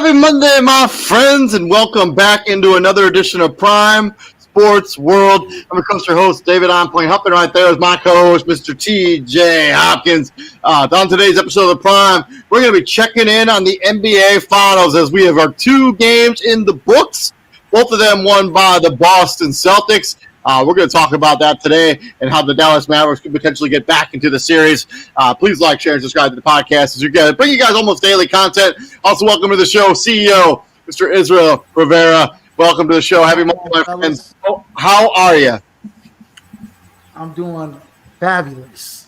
Happy Monday, my friends, and welcome back into another edition of Prime Sports World. I'm of course your host, David Onpoint. Helping right there is my co-host, Mr. T.J. Hopkins. On today's episode of the Prime, we're going to be checking in on the NBA Finals as we have our two games in the books. Both of them won by the Boston Celtics. We're going to talk about that today and how the Dallas Mavericks could potentially get back into the series. Please like, share, and subscribe to the podcast as we bring you guys almost daily content. Also, welcome to the show, CEO, Mr. Israel Rivera. Welcome to the show. Happy Monday, my friends. How are you? I'm doing fabulous.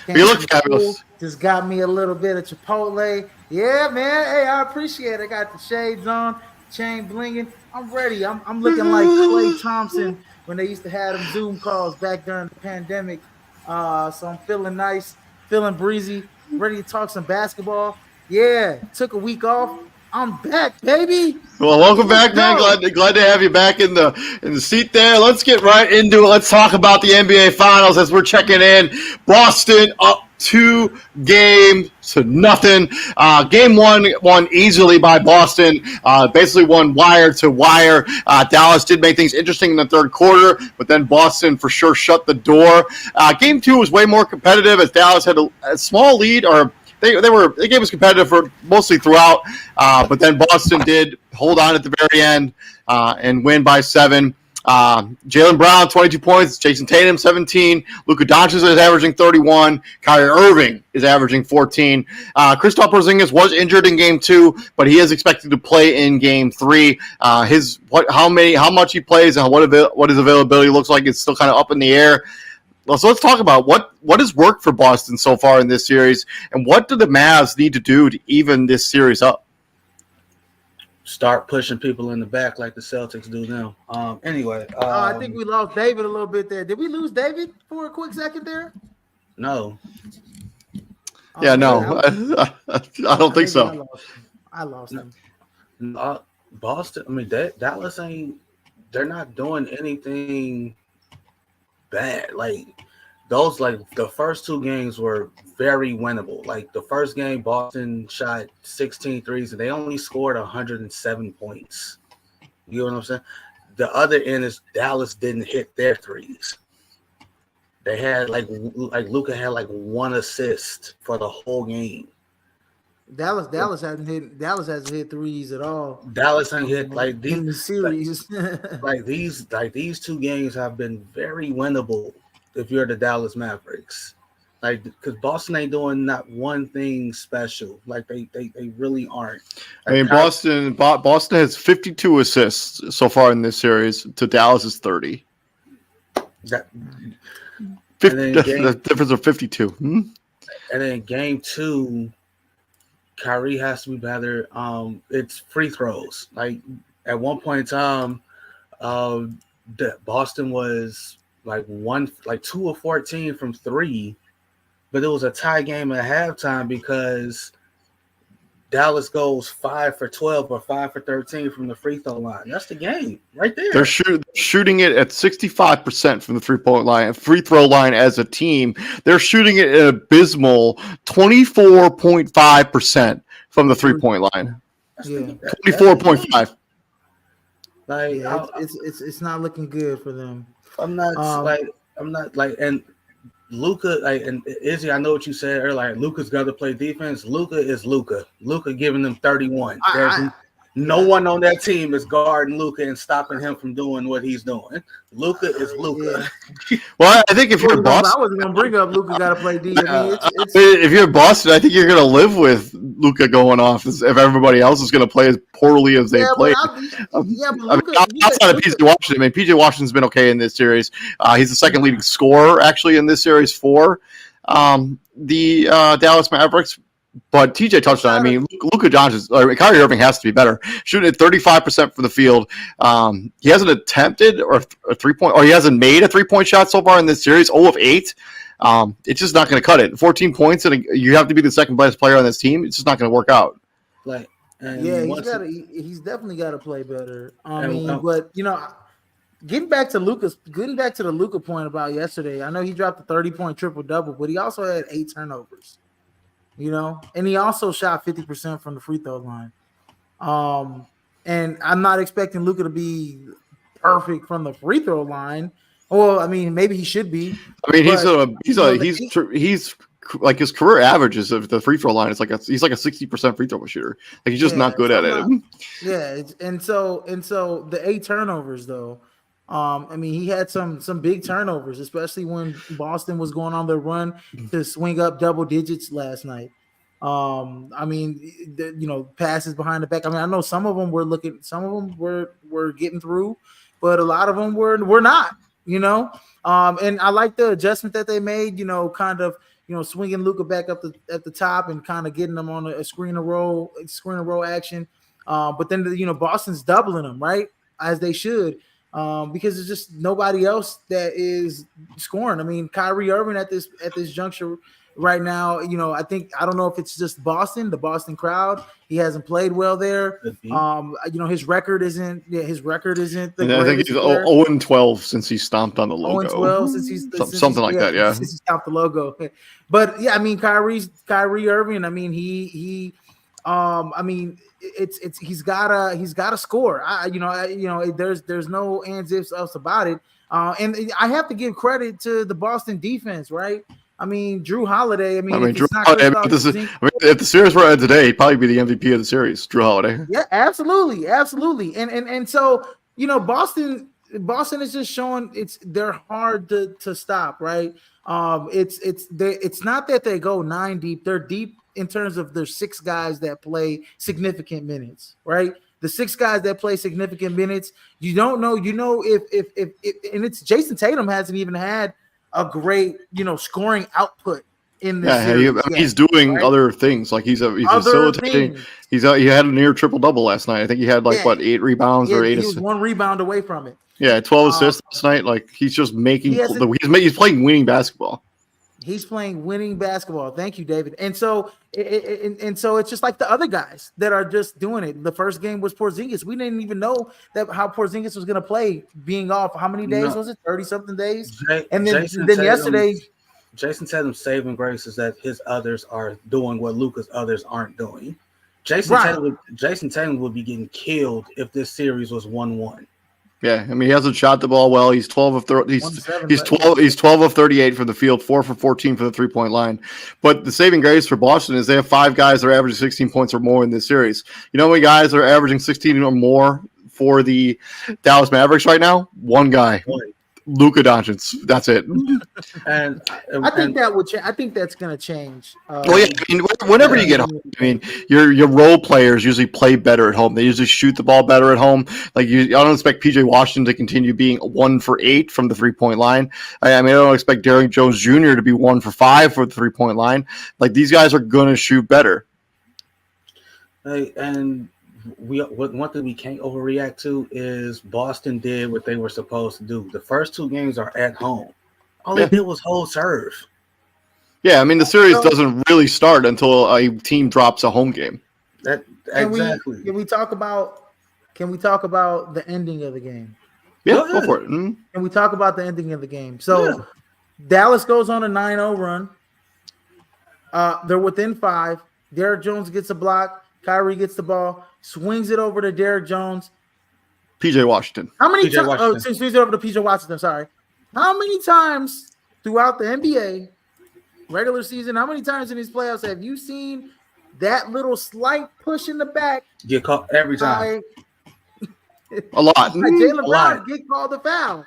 You look fabulous. Just got me a little bit of Chipotle. Yeah, man. Hey, I appreciate it. I got the shades on, chain blinging. I'm ready. I'm looking like Klay Thompson when they used to have them Zoom calls back during the pandemic. So I'm feeling nice, feeling breezy, ready to talk some basketball. Yeah, took a week off. I'm back, baby. Well, welcome back, man. Glad to have you back in the seat there. Let's get right into it. Let's talk about the NBA Finals as we're checking in. Boston up 2-0. Game one won easily by Boston. Basically won wire to wire. Dallas did make things interesting in the third quarter, but then Boston for sure shut the door. Game two was way more competitive as Dallas had a small lead, or they gave us competitive for mostly throughout, but then Boston did hold on at the very end and win by 7. Jaylen Brown, 22 points. Jason Tatum, 17. Luka Doncic is averaging 31. Kyrie Irving is averaging 14. Kristaps Porzingis was injured in Game 2, but he is expected to play in Game 3. How much he plays and what his availability looks like is still kind of up in the air. So let's talk about what has worked for Boston so far in this series, and what do the Mavs need to do to even this series up? Start pushing people in the back like the Celtics do now. I think we lost David a little bit there. Did we lose David for a quick second there? No. Yeah, no. I don't think so. I lost him. Boston, Dallas they're not doing anything bad. The first two games were very winnable. Like the first game, Boston shot 16 threes and they only scored 107 points. You know what I'm saying? The other end is Dallas didn't hit their threes. They had like Luka had like one assist for the whole game. Dallas hasn't hit threes at all. Dallas hasn't hit like these in the series. these two games have been very winnable if you're the Dallas Mavericks. Like, because Boston ain't doing not one thing special. Like they really aren't. Boston has 52 assists so far in this series to Dallas's 30. The difference of 52. And then Game 2, Kyrie has to be better. It's free throws. Like at one point in time, Boston was like 2 of 14 from 3, but it was a tie game at halftime because Dallas goes 5 for 12 or 5 for 13 from the free throw line. That's the game right there. They're shooting it at 65% from the free throw line as a team. They're shooting it at abysmal 24.5% from the 3-point line. Yeah. 24.5. It's not looking good for them. And Luka, and Izzy, I know what you said earlier. Like, Luka's got to play defense. Luka is Luka. Luka giving them 31. No one on that team is guarding Luka and stopping him from doing what he's doing. Luka is Luka. Yeah. Well, I think if you're Boston, I wasn't going to bring up Luka got to play D. If you're Boston, I think you're going to live with Luka going off if everybody else is going to play as poorly as they play. Outside of PJ Washington, PJ Washington's been okay in this series. He's the second leading scorer actually in this series for the Dallas Mavericks. But TJ touched on it. Luka Doncic, Kyrie Irving has to be better. Shooting at 35% from the field. He hasn't attempted a 3-point, or he hasn't made a 3-point shot so far in this series. 0 of 8. It's just not going to cut it. 14 points, and you have to be the second best player on this team. It's just not going to work out. He's definitely got to play better. But getting back to the Luka point about yesterday. I know he dropped a 30-point triple-double, but he also had 8 turnovers. And he also shot 50% from the free throw line. And I'm not expecting Luka to be perfect from the free throw line. Well, I mean, maybe he should be. I mean, But he's like his career averages of the free throw line is he's like a 60% free throw shooter. Like he's just not good at it. And so the 8 turnovers though. I mean, he had some big turnovers, especially when Boston was going on their run to swing up double digits last night. I mean, passes behind the back. I mean, I know some of them were getting through, but a lot of them were not. And I like the adjustment that they made. Kind of swinging Luka back up at the top and kind of getting them on a screen and roll action. But then Boston's doubling them, right, as they should. Because there's just nobody else that is scoring. I mean, Kyrie Irving at this juncture right now, I don't know if it's just the Boston crowd. He hasn't played well there. His record isn't the and I think he's 0-12 since he stomped on the logo. 0-12 since he's something like that, yeah. Since he stomped the logo. But yeah, I mean, Kyrie Irving. I mean, he he's gotta score. There's no ands ifs else about it. And I have to give credit to the Boston defense, right? I mean, Drew Holiday. If the series were at today, he'd probably be the MVP of the series, Drew Holiday. Yeah, absolutely. And so Boston is just showing they're hard to stop, right? It's not that they go 9 deep; they're deep in terms of their 6 guys that play significant minutes, right? The 6 guys that play significant minutes, you don't know, if and it's Jason Tatum hasn't even had a great, scoring output in this series. He's doing other things. Like he's facilitating. He had a near triple double last night. I think he had 8 rebounds or 8 assists. He was 1 rebound away from it. Yeah, 12 assists last night. Like he's just making. He's playing winning basketball. He's playing winning basketball. Thank you, David. And so it's just like the other guys that are just doing it. The first game was Porzingis. We didn't even know how Porzingis was going to play, being off. How many days was it? 30-something days. And then yesterday, Jason Tatum's saving grace is that his others are doing what Luka's others aren't doing. Jason Tatum would be getting killed if this series was 1-1. Yeah, I mean he hasn't shot the ball well. He's 12 of 30. He's 12 of 38 from the field, 4 for 14 for the 3-point line. But the saving grace for Boston is they have 5 guys that are averaging 16 points or more in this series. You know how many guys are averaging 16 or more for the Dallas Mavericks right now? 1 guy. Luka Doncic. That's it. And I think that would change. I think that's going to change. Whenever you get home, your role players usually play better at home. They usually shoot the ball better at home. I don't expect PJ Washington to continue being 1 for 8 from the 3-point line. I don't expect Derrick Jones Jr. to be 1 for 5 for the 3-point line. These guys are going to shoot better. And one thing we can't overreact to is Boston did what they were supposed to do. The first 2 games are at home. All they did was hold serve. Yeah, the series doesn't really start until a team drops a home game. Exactly. Can we talk about the ending of the game? Yeah, go for it. Mm-hmm. Can we talk about the ending of the game? So Dallas goes on a 9-0 run. They're within 5. Derrick Jones gets a block. Kyrie gets the ball, swings it over to Derrick Jones. PJ Washington. How many times? Swings it over to PJ Washington. Sorry. How many times throughout the NBA regular season? How many times in these playoffs have you seen that little slight push in the back? Get caught every time. A lot. Jaylen Brown get called the foul.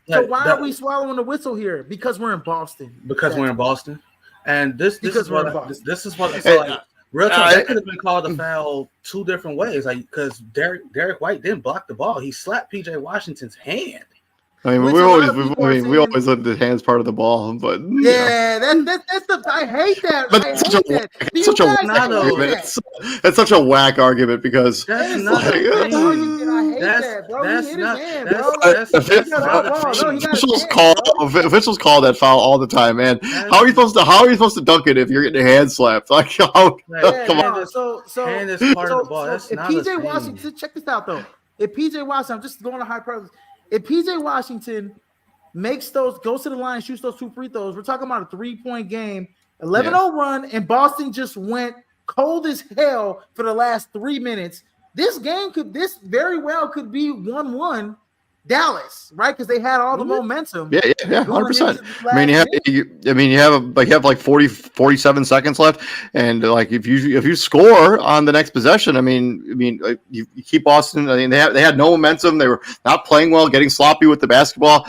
So why are we swallowing the whistle here? Because we're in Boston. We're in Boston, and this is what. Real talk, that could have been called a foul 2 different ways. Because Derek White didn't block the ball; he slapped PJ Washington's hand. We always let the hands part of the ball, but that's the I hate that. But it's such a whack argument. It's such a whack argument because that's not officials call that foul all the time, man. How are you supposed to dunk it if you're getting your hand slapped? Come on. So if PJ Washington, check this out though. If PJ Washington, I'm just going to high purpose. If PJ Washington goes to the line, shoots those 2 free throws, we're talking about a 3-point game, 11-0 run, and Boston just went cold as hell for the last 3 minutes. This very well could be 1-1 Dallas, right? Because they had all the momentum. Yeah, 100%. I mean, you have like 47 seconds left, and like if you score on the next possession, I mean, you keep Boston. I mean, they had no momentum. They were not playing well, getting sloppy with the basketball.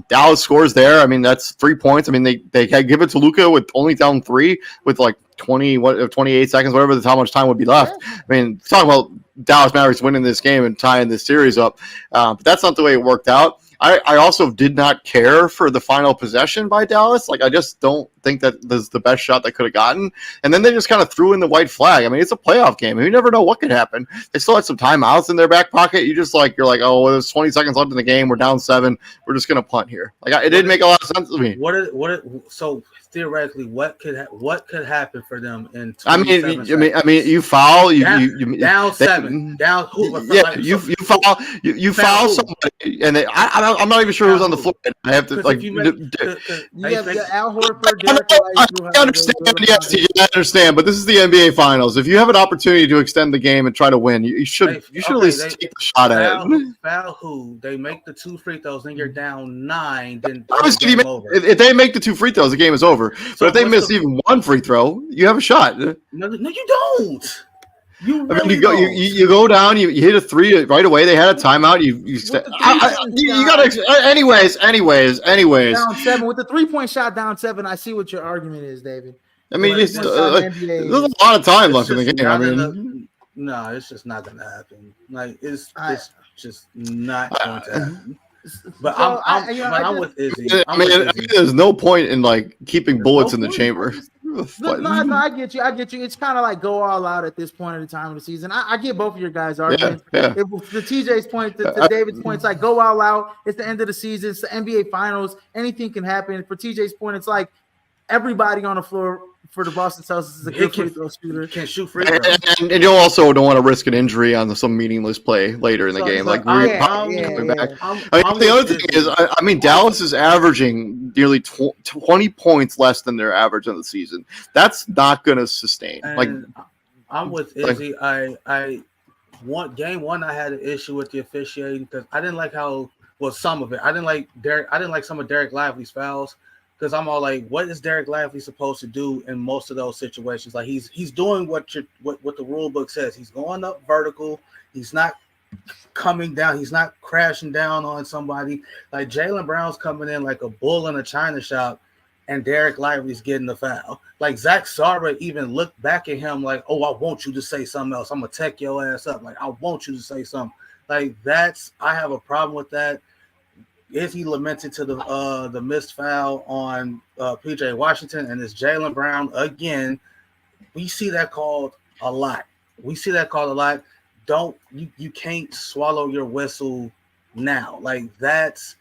Dallas scores there. I mean, that's 3 points. I mean, they had give it to Luka with only down 3 with like 28 seconds, whatever how much time would be left. Yeah. I mean, talking about Dallas Mavericks winning this game and tying this series up, but that's not the way it worked out. I also did not care for the final possession by Dallas. Like, I just don't think that was the best shot they could have gotten. And then they just kind of threw in the white flag. I mean, it's a playoff game. You never know what could happen. They still had some timeouts in their back pocket. You're like, oh, well, there's 20 seconds left in the game. We're down 7. We're just going to punt here. Like, it didn't make a lot of sense to me. So theoretically, what could happen for them in? I mean, you foul, you down 7, down. You foul somebody, and I'm not even sure who's on the floor. I have to like. You have Al Horford. I understand. Yes, I understand. But this is the NBA Finals. If you have an opportunity to extend the game and try to win, you should at least take the shot at it. Foul who? They make the 2 free throws, then you're down 9. Then if they make the 2 free throws, the game is over. So but if they miss even 1 free throw, you have a shot. No, you don't. You go down, you hit a 3 right away. They had a timeout. You got to. Anyways. Down 7 with the 3-point shot. Down 7. I see what your argument is, David. I mean, there's a lot of time left in the game. I mean, no, it's just not going to happen. Like it's just not going to happen. But so I'm with Izzy. I mean, there's no point in like keeping bullets in the chamber. No, I get you. It's kind of like go all out at this point in the time of the season. I get both of your guys' arguments. Yeah. To TJ's point, to David's point, it's like go all out. It's the end of the season. It's the NBA Finals. Anything can happen. For TJ's point, it's like everybody on the floor for the Boston Celtics is a good free throw shooter. Can't shoot free throws. And you also don't want to risk an injury on some meaningless play later in the game. Like coming back. The other thing is, I mean, Dallas is averaging nearly 20 points less than their average in the season. That's not going to sustain. I'm with Izzy. Game 1, I had an issue with the officiating because I didn't like some of it. I didn't like some of Derek Lively's fouls. Because I'm all like, what is Derek Lively supposed to do in most of those situations? Like he's doing what the rule book says. He's going up vertical. He's not coming down. He's not crashing down on somebody. Like Jaylen Brown's coming in like a bull in a china shop, and Derek Lively's getting the foul. Like Zach Sarver even looked back at him like, oh, I want you to say something else. I'm gonna tech your ass up. Like I want you to say something. Like I have a problem with that. Izzy lamented to the missed foul on PJ Washington, and it's Jaylen Brown again. We see that called a lot. You can't swallow your whistle now. Like that's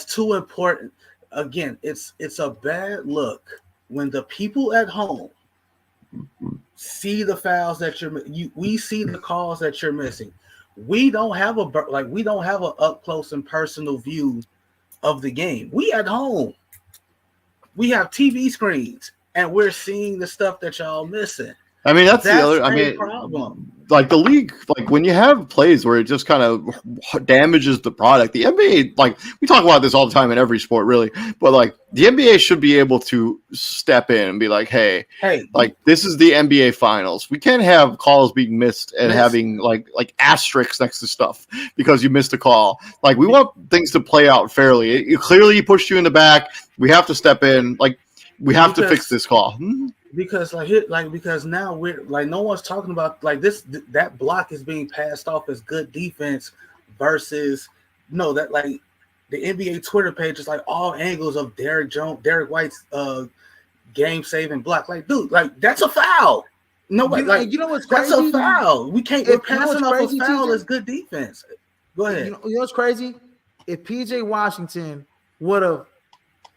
too important. Again, it's a bad look when the people at home see the fouls that we see the calls that you're missing. We don't have a up close and personal view of the game. We at home, we have TV screens, and we're seeing the stuff that y'all missing. I mean, that's the other. I mean, problem. Like the league, like when you have plays where it just kind of damages the product. The NBA, like we talk about this all the time in every sport, really. But like the NBA should be able to step in and be like, hey, like this is the NBA Finals. We can't have calls being missed and having like asterisks next to stuff because you missed a call. Like we want things to play out fairly. It clearly pushed you in the back. We have to step in. Like we have to fix this call. Because because now we're like no one's talking about like that block is being passed off as good defense versus that like the NBA Twitter page is like all angles of Derek White's game saving block. Like dude, like that's a foul. No, like you know what's crazy? That's a foul. We're passing off a foul as good defense. Go ahead. You know what's crazy? If PJ Washington would have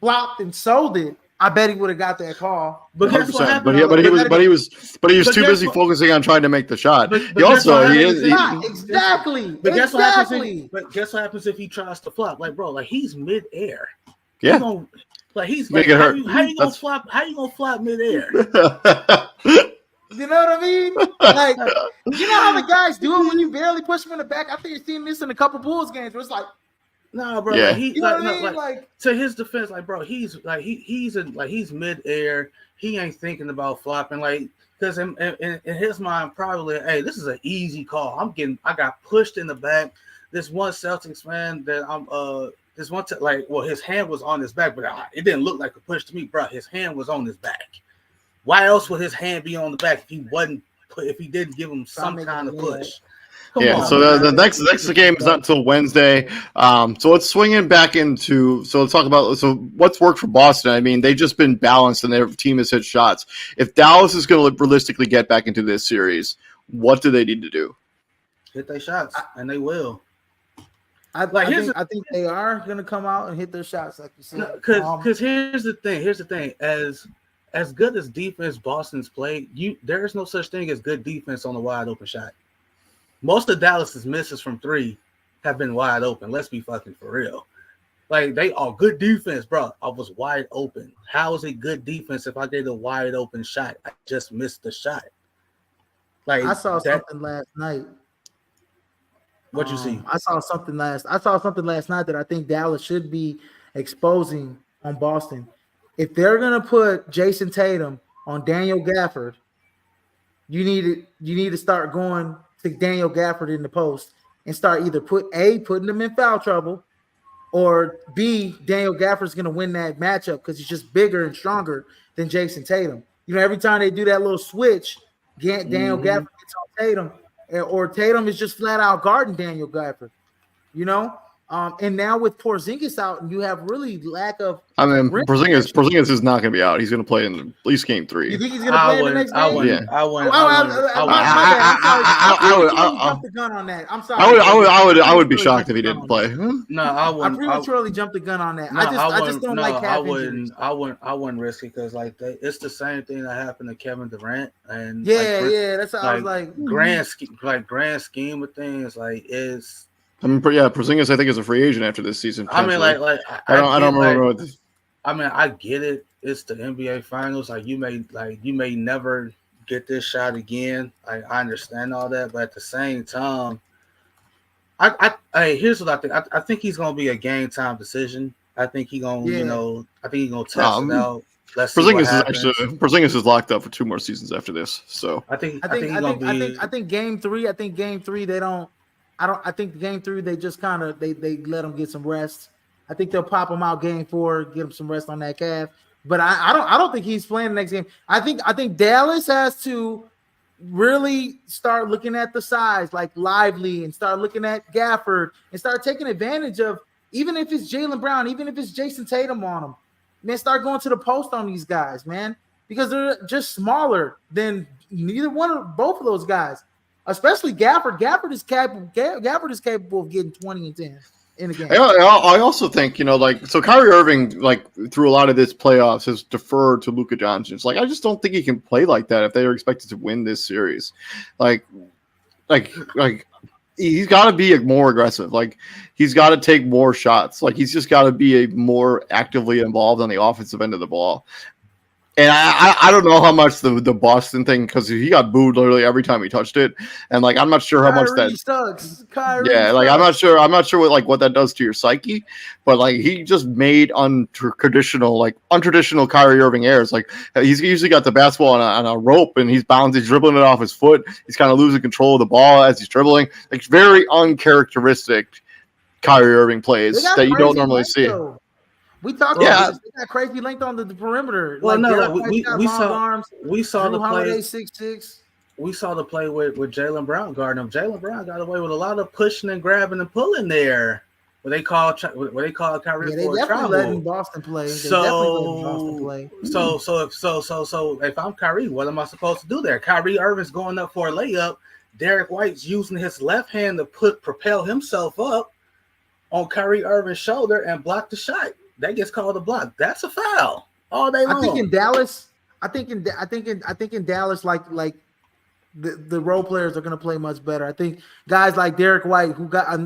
flopped and sold it, I bet he would have got that call. But guess what happened? But he was too busy focusing on trying to make the shot. Exactly. But guess what happens if he tries to flop? Like bro, like he's midair. Yeah. How you gonna flop? How you gonna flop midair? You know what I mean? Like, you know how the guys do it when you barely push them in the back? I think you've seen this in a couple Bulls games where it's like, no, bro. Yeah. Like he, you know like, what no, I mean? Like, to his defense, like, bro, he's like he's in like he's midair. He ain't thinking about flopping, like, because in his mind, probably, hey, this is an easy call. I got pushed in the back. This one Celtics fan that this one like, well, his hand was on his back, but it didn't look like a push to me, bro. His hand was on his back. Why else would his hand be on the back if he didn't give him some kind of push? Come on, so the man. next game is not until Wednesday. So let's swing it back into. So let's talk about what's worked for Boston. I mean, they've just been balanced and their team has hit shots. If Dallas is going to realistically get back into this series, what do they need to do? Hit their shots, and they will. I think they are going to come out and hit their shots, like you said. Because here's the thing. As good as defense Boston's played, there is no such thing as good defense on a wide open shot. Most of Dallas's misses from three have been wide open. Let's be fucking for real. Like, they are good defense, bro. I was wide open. How is it good defense if I get a wide open shot? I just missed the shot. Like, I saw something last night. What you see? I saw something last night that I think Dallas should be exposing on Boston. If they're gonna put Jason Tatum on Daniel Gafford, you need to start going to Daniel Gafford in the post and start either putting him in foul trouble, or B, Daniel Gafford's gonna win that matchup because he's just bigger and stronger than Jason Tatum. You know, every time they do that little switch, Daniel Gafford gets on Tatum, or Tatum is just flat out guarding Daniel Gafford. You know, and now with Porzingis out, and you have really lack of. I mean, Porzingis is not going to be out. He's going to play in at least game 3. You think he's going to play in the next game? I wouldn't. I jumped the gun on that. I'm sorry. I would be shocked if he didn't play. No, I wouldn't. I prematurely jumped the gun on that. No, I just don't like calf injuries. I wouldn't risk it because it's the same thing that happened to Kevin Durant and that's how I was like grand scheme of things is. I mean, Porzingis I think is a free agent after this season. I mean, I don't remember what this. I mean, I get it. It's the NBA Finals. You may never get this shot again. I understand all that, but at the same time, here's what I think. I think he's gonna be a game time decision. I think he's gonna, I think he's gonna test it out. Let's see what happens. Porzingis is locked up for 2 more seasons after this. So I think game 3. I think game 3 they don't. I think game 3 they just kind of they let him get some rest. I think they'll pop him out game 4, get him some rest on that calf. But I don't think he's playing the next game. I think Dallas has to really start looking at the size, like Lively, and start looking at Gafford, and start taking advantage of, even if it's Jaylen Brown, even if it's Jason Tatum on them, man, start going to the post on these guys, man, because they're just smaller than both of those guys. Especially Gafford. Gafford is capable of getting 20 and 10 in a game. I also think, so Kyrie Irving, through a lot of this playoffs, has deferred to Luka Doncic. I just don't think he can play like that if they are expected to win this series. He's got to be more aggressive. He's got to take more shots. He's just got to be more actively involved on the offensive end of the ball. And I don't know how much the Boston thing, because he got booed literally every time he touched it, and I'm not sure how much that sucks. I'm not sure what that does to your psyche, but he just made untraditional Kyrie Irving errors. He's usually got the basketball on a rope and he's dribbling it off his foot. He's kind of losing control of the ball as he's dribbling. Very uncharacteristic Kyrie Irving plays that you don't normally see. We talked about this. They got crazy length on the perimeter. Well, we saw the play. 6'6". We saw the play with Jaylen Brown guarding him. Jaylen Brown got away with a lot of pushing and grabbing and pulling there. Where they call Kyrie for a travel. Letting Boston play. So if I'm Kyrie, what am I supposed to do there? Kyrie Irving's going up for a layup. Derek White's using his left hand to propel himself up on Kyrie Irving's shoulder and block the shot. That gets called a block. That's a foul all day long. I think in Dallas, like the role players are going to play much better. I think guys like Derek White who got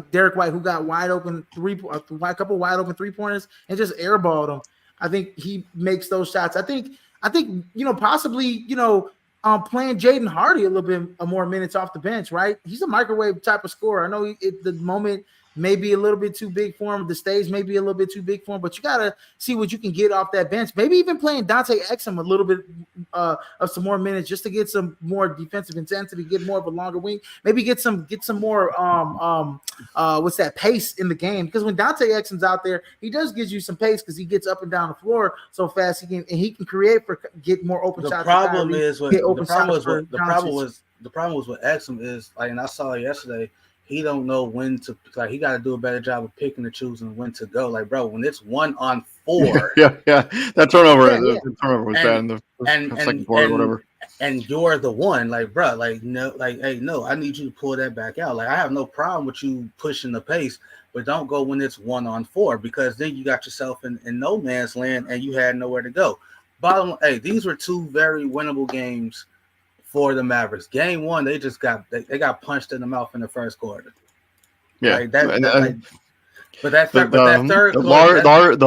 wide open a couple wide open 3-pointers and just airballed them. I think he makes those shots. I think possibly playing Jaden Hardy a little bit more minutes off the bench, right? He's a microwave type of scorer. I know the moment may be a little bit too big for him. The stage may be a little bit too big for him, but you got to see what you can get off that bench. Maybe even playing Dante Exum a little bit of some more minutes just to get some more defensive intensity, get more of a longer wing, maybe get some more what's that, pace in the game. Because when Dante Exum's out there, he does give you some pace because he gets up and down the floor so fast he can create for get more open shots. The problem was with Exum is like, and I saw it yesterday. He don't know when to, like, he got to do a better job of picking and choosing when to go. Like, bro, when it's 1-on-4, that turnover, the turnover was bad in the second quarter, whatever. And you're the one, like, bro, like, no, like, hey, no, I need you to pull that back out. Like, I have no problem with you pushing the pace, but don't go when it's 1-on-4, because then you got yourself in no man's land and you had nowhere to go. These were two very winnable games for the Mavericks. Game one, they just got punched in the mouth in the first quarter. Yeah, like the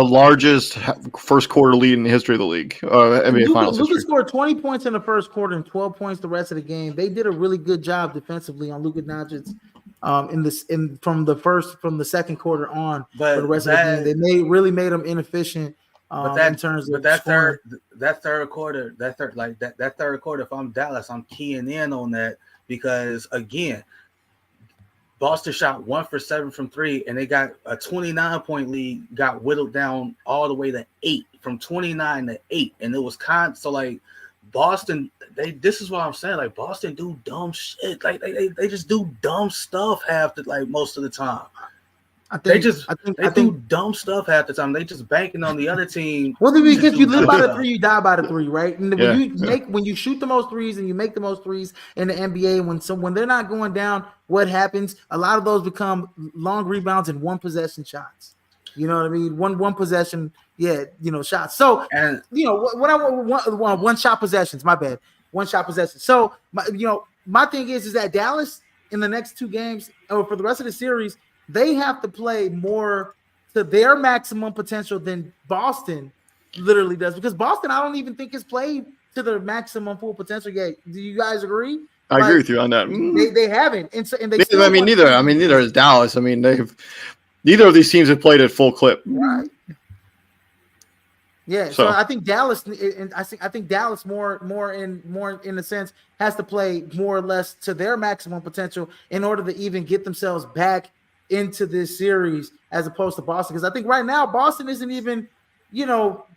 largest first quarter lead in the history of the league. NBA Finals history. Luka scored 20 points in the first quarter and 12 points the rest of the game. They did a really good job defensively on Luka Doncic from the second quarter on. But for the rest of the game, they really made them inefficient. In terms of that third quarter, if I'm Dallas, I'm keying in on that, because again, Boston shot 1 for 7 from 3, and they got a 29-point lead, got whittled down all the way to 8, from 29 to 8, and it was so like Boston. This is what I'm saying. Like, Boston do dumb shit. Like they just do dumb stuff most of the time. They do dumb stuff half the time. They just banking on the other team. Well, because you live by the 3, you die by the 3, right? And when you shoot the most threes and you make the most threes in the NBA, when they're not going down, what happens? A lot of those become long rebounds and one possession shots. You know what I mean? One possession, shots. So, and what I want, one shot possessions. My bad, one shot possessions. So, my thing is that Dallas in the next 2 games or for the rest of the series, they have to play more to their maximum potential than Boston literally does, because Boston, I don't even think has played to their maximum full potential yet. Do you guys agree? I agree with you on that. They haven't, and neither is Dallas. I mean, neither of these teams have played at full clip. Right. Yeah, so I think Dallas, and I think Dallas more in a sense has to play more or less to their maximum potential in order to even get themselves back into this series, as opposed to Boston. Because I think right now Boston isn't even,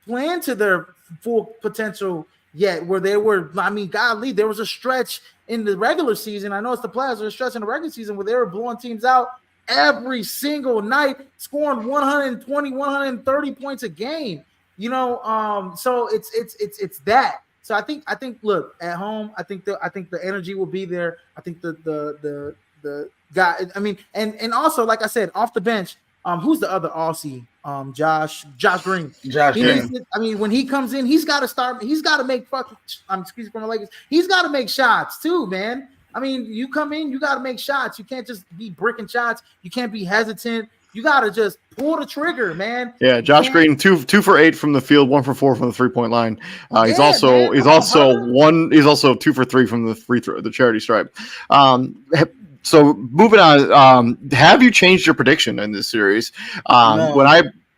playing to their full potential yet, where they were. I mean, golly, there was a stretch in the regular season. I know it's the playoffs, there's a stretch in the regular season where they were blowing teams out every single night, scoring 120, 130 points a game. So it's that. So I think look, at home, I think the energy will be there. I think the guy, I mean, and also, like I said, off the bench, who's the other Aussie? Josh Green. I mean, when he comes in, he's got to start. He's got to make excuse me for my Lakers. He's got to make shots too, man. I mean, you come in, you got to make shots. You can't just be bricking shots. You can't be hesitant. You got to just pull the trigger, man. Yeah, Josh Green, 2 for 8 from the field, 1 for 4 from the 3-point line. He's also 2 for 3 from the free throw, the charity stripe. So moving on, have you changed your prediction in this series? No.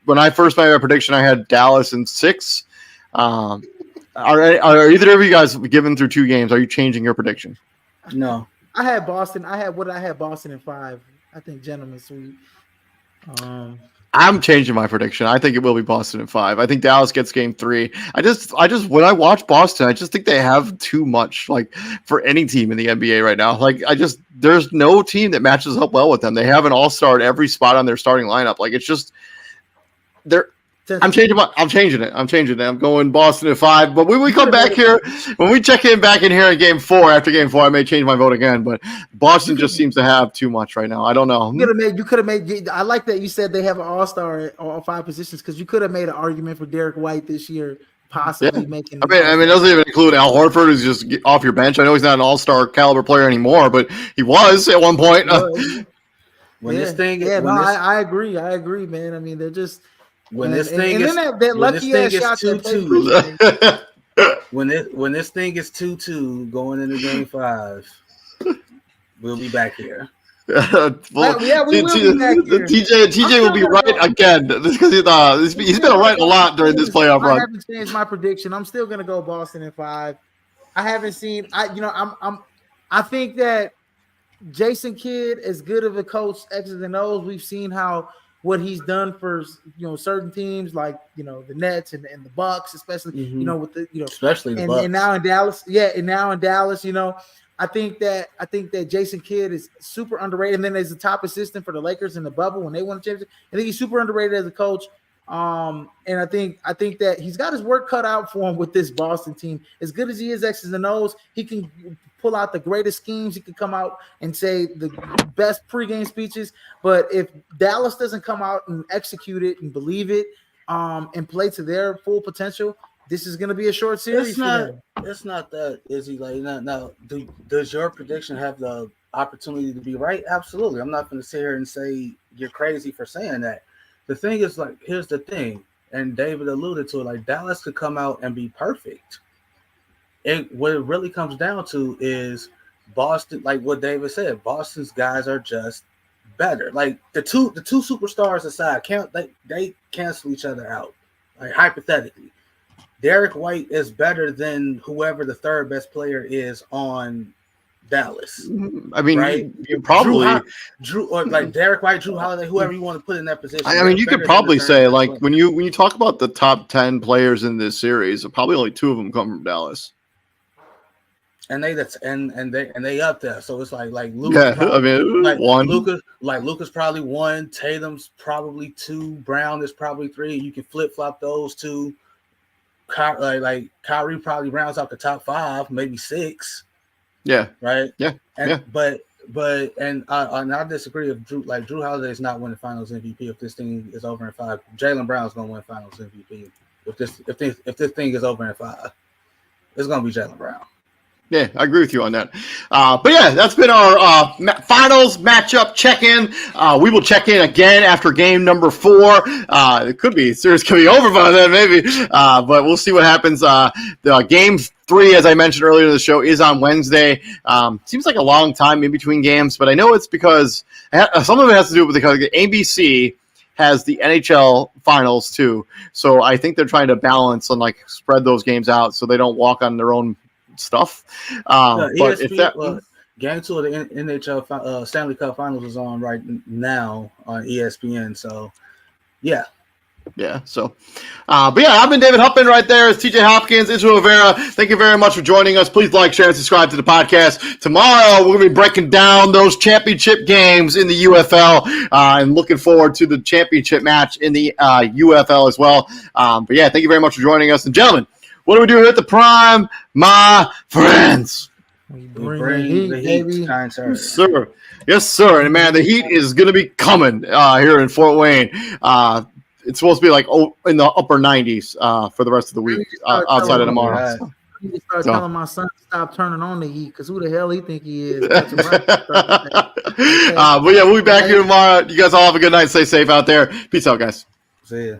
When I first made my prediction, I had Dallas in 6. Are either of you guys, given through 2 games, are you changing your prediction? No. I had Boston. I had Boston in 5. I think gentlemen sweep. I'm changing my prediction. I think it will be Boston in 5. I think Dallas gets game 3. I just when I watch Boston, I just think they have too much, like, for any team in the NBA right now. Like, there's no team that matches up well with them. They have an all-star at every spot on their starting lineup. Like, it's just I'm changing it. I'm going Boston at 5. But when we come back here, when we check in back in here in game 4, after game 4, I may change my vote again. But Boston just seems to have too much right now. I don't know. You could have made. I like that you said they have an all-star at all 5 positions, because you could have made an argument for Derek White this year, possibly making. I mean, it doesn't even include Al Horford, who's just off your bench. I know he's not an all-star caliber player anymore, but he was at one point. I agree, man. I mean, they're just. When this thing is lucky ass shot 2-2, when this thing is 2-2 going into Game 5, we'll be back here. Well, yeah, we will be back here. TJ will be right again because he's been right a lot during this playoff run. I haven't changed my prediction. I'm still gonna go Boston in 5. I haven't seen. I think that Jason Kidd, as good of a coach, X's and O's, we've seen what he's done for certain teams like the Nets and the Bucks, especially with the especially the Bucks. And now in Dallas, I think that Jason Kidd is super underrated. And then as the top assistant for the Lakers in the bubble when they won the championship, I think he's super underrated as a coach. And I think that he's got his work cut out for him with this Boston team. As good as he is X's and O's, he can pull out the greatest schemes. He can come out and say the best pregame speeches. But if Dallas doesn't come out and execute it and believe it, and play to their full potential, this is going to be a short series for them. It's not that, is he? Like, now, does your prediction have the opportunity to be right? Absolutely. I'm not going to sit here and say you're crazy for saying that. The thing is, like, here's the thing, and David alluded to it, like, Dallas could come out and be perfect. What it really comes down to is Boston, like what David said, Boston's guys are just better. Like, the two superstars aside, they cancel each other out. Like, hypothetically, Derek White is better than whoever the third best player is on Dallas. I mean, right? you probably Drew or like Derek White, Drew Holiday, whoever you want to put in that position. I mean, you could probably say, like, when you talk about the top 10 players in this series, probably only 2 of them come from Dallas. And they up there, so it's like Luka. Yeah, probably, I mean, like 1. Luka's probably 1. Tatum's probably 2. Brown is probably 3. You can flip flop those 2. Like Kyrie probably rounds out the top 5, maybe 6. Yeah. Right. Yeah. But I disagree. If Drew Holiday is not winning Finals MVP if this thing is over in 5, Jaylen Brown's gonna win Finals MVP. If this thing is over in 5, it's gonna be Jaylen Brown. Yeah, I agree with you on that. But yeah, that's been our finals matchup check-in. We will check in again after game number 4. It could be series could be over by then, maybe. But we'll see what happens. The game 3, as I mentioned earlier in the show, is on Wednesday. Seems like a long time in between games, but I know it's because some of it has to do with because ABC has the NHL finals too. So I think they're trying to balance and like spread those games out so they don't walk on their own stuff. But if that game 2 of the NHL Stanley Cup Finals is on right now on ESPN, so yeah. So but yeah, I've been David Huppin. Right there is TJ Hopkins, Israel Rivera. Thank you very much for joining us. Please like, share, and subscribe to the podcast. Tomorrow we're going to be breaking down those championship games in the UFL and looking forward to the championship match in the UFL as well. But yeah, thank you very much for joining us. And gentlemen, what do we do here at the Prime, my friends? We bring the heat, baby. Yes, sir. Yes, sir. And man, the heat is going to be coming here in Fort Wayne. It's supposed to be like in the upper 90s for the rest of the week outside of tomorrow. You can start telling my son to stop turning on the heat because who the hell he think he is? But yeah, we'll be back here tomorrow. You guys all have a good night. Stay safe out there. Peace out, guys. See ya.